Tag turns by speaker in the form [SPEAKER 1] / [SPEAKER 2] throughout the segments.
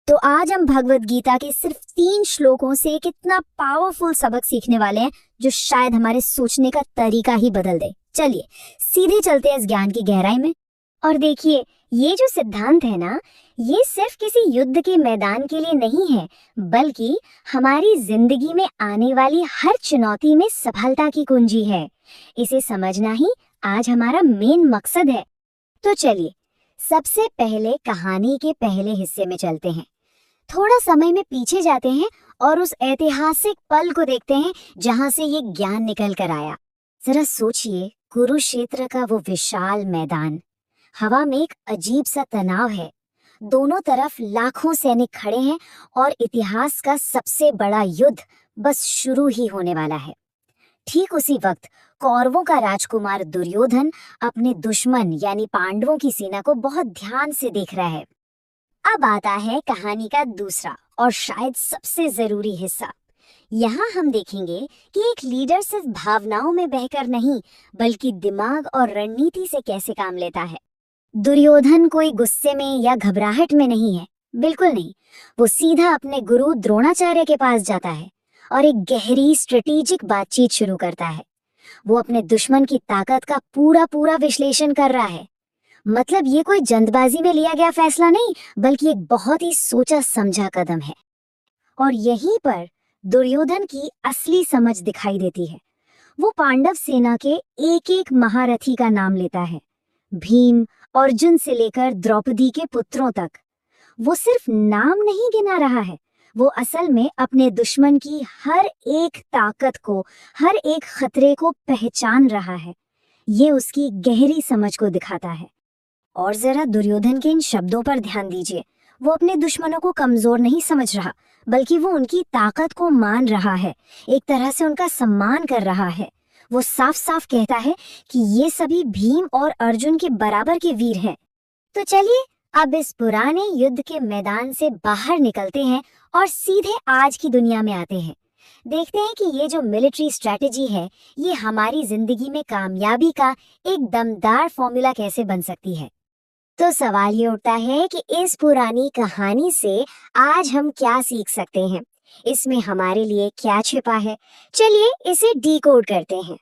[SPEAKER 1] तो आज हम भगवत गीता के सिर्फ 3 श्लोकों से एक इतना पावरफुल सबक सीखने वाले हैं जो शायद हमारे सोचने का तरीका ही बदल दे। चलिए सीधे चलते हैं इस ज्ञान की गहराई में। और देखिए, ये जो सिद्धांत है ना, ये सिर्फ किसी युद्ध के मैदान के लिए नहीं है, बल्कि हमारी जिंदगी में आने वाली हर चुनौती में सफलता की कुंजी है। इसे समझना ही आज हमारा मेन मकसद है। तो चलिए सबसे पहले कहानी के पहले हिस्से में चलते हैं। थोड़ा समय में पीछे जाते हैं और उस ऐतिहासिक पल को देखते हैं जहां से ये ज्ञान निकल कर आया। जरा सोचिए, कुरुक्षेत्र का वो विशाल मैदान, हवा में एक अजीब सा तनाव है। दोनों तरफ लाखों सैनिक खड़े हैं और इतिहास का सबसे बड़ा युद्ध बस शुरू ही होने वाला है। ठीक उसी वक्त कौरवों का राजकुमार दुर्योधन अपने दुश्मन यानी पांडवों की सेना को बहुत ध्यान से देख रहा है। अब आता है कहानी का दूसरा और शायद सबसे जरूरी हिस्सा। यहाँ हम देखेंगे कि एक लीडर सिर्फ भावनाओं में बहकर नहीं, बल्कि दिमाग और रणनीति से कैसे काम लेता है। दुर्योधन कोई गुस्से में या घबराहट में नहीं है, बिल्कुल नहीं। वो सीधा अपने गुरु द्रोणाचार्य के पास जाता है और एक गहरी स्ट्रेटेजिक बातचीत शुरू करता है। वो अपने दुश्मन की ताकत का पूरा विश्लेषण कर रहा है। मतलब ये कोई जल्दबाजी में लिया गया फैसला नहीं, बल्कि एक बहुत ही सोचा समझा कदम है। और यहीं पर दुर्योधन की असली समझ दिखाई देती है। वो पांडव सेना के एक एक महारथी का नाम लेता है, भीम, अर्जुन से लेकर द्रौपदी के पुत्रों तक। वो सिर्फ नाम नहीं गिना रहा है, वो असल में अपने दुश्मन की हर एक ताकत को, हर एक खतरे को पहचान रहा है। ये उसकी गहरी समझ को दिखाता है। और जरा दुर्योधन के इन शब्दों पर ध्यान दीजिए। वो अपने दुश्मनों को कमजोर नहीं समझ रहा, बल्कि वो उनकी ताकत को मान रहा है, एक तरह से उनका सम्मान कर रहा है। वो साफ साफ कहता है कि ये सभी भीम और अर्जुन के बराबर के वीर हैं। तो चलिए अब इस पुराने युद्ध के मैदान से बाहर निकलते हैं और सीधे आज की दुनिया में आते हैं। देखते हैं कि ये जो मिलिट्री स्ट्रेटेजी है, ये हमारी जिंदगी में कामयाबी का एक दमदार फॉर्मूला कैसे बन सकती है। तो सवाल ये उठता है कि इस पुरानी कहानी से आज हम क्या सीख सकते हैं, इसमें हमारे लिए क्या छिपा है। चलिए इसे डीकोड करते हैं।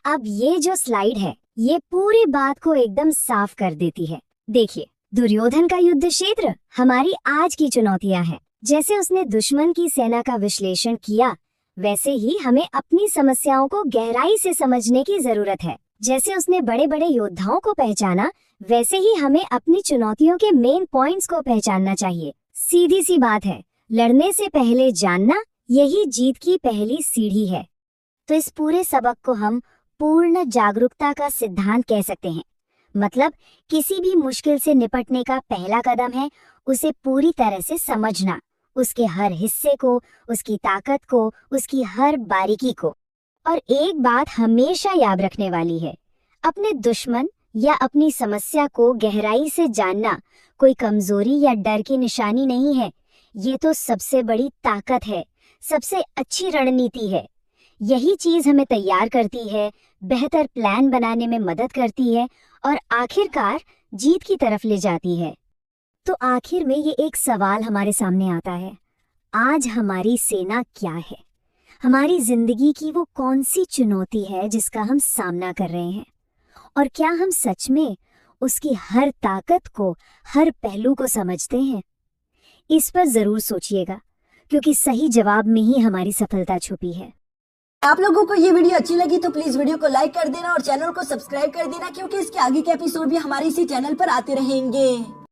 [SPEAKER 1] अब ये जो स्लाइड है, ये पूरी बात को एकदम साफ कर देती है। देखिए, दुर्योधन का युद्ध क्षेत्र हमारी आज की चुनौतियां हैं। जैसे उसने दुश्मन की सेना का विश्लेषण किया, वैसे ही हमें अपनी समस्याओं को गहराई से समझने की जरूरत है। जैसे उसने बड़े बड़े योद्धाओं को पहचाना, वैसे ही हमें अपनी चुनौतियों के मेन पॉइंट्स को पहचानना चाहिए। सीधी सी बात है, लड़ने से पहले जानना, यही जीत की पहली सीढ़ी है। तो इस पूरे सबक को हम पूर्ण जागरूकता का सिद्धांत कह सकते हैं। मतलब किसी भी मुश्किल से निपटने का पहला कदम है उसे पूरी तरह से समझना, उसके हर हिस्से को, उसकी ताकत को, उसकी हर बारीकी को। और एक बात हमेशा याद रखने वाली है, अपने दुश्मन या अपनी समस्या को गहराई से जानना कोई कमजोरी या डर की निशानी नहीं है। ये तो सबसे बड़ी ताकत है, सबसे अच्छी रणनीति है। यही चीज हमें तैयार करती है, बेहतर प्लान बनाने में मदद करती है और आखिरकार जीत की तरफ ले जाती है। तो आखिर में ये एक सवाल हमारे सामने आता है, आज हमारी सेना क्या है? हमारी जिंदगी की वो कौन सी चुनौती है जिसका हम सामना कर रहे हैं? और क्या हम सच में उसकी हर ताकत को, हर पहलू को समझते हैं? इस पर जरूर सोचिएगा, क्योंकि सही जवाब में ही हमारी सफलता छुपी है।
[SPEAKER 2] आप लोगों को ये वीडियो अच्छी लगी तो प्लीज वीडियो को लाइक कर देना और चैनल को सब्सक्राइब कर देना, क्योंकि इसके आगे के एपिसोड भी हमारे इसी चैनल पर आते रहेंगे।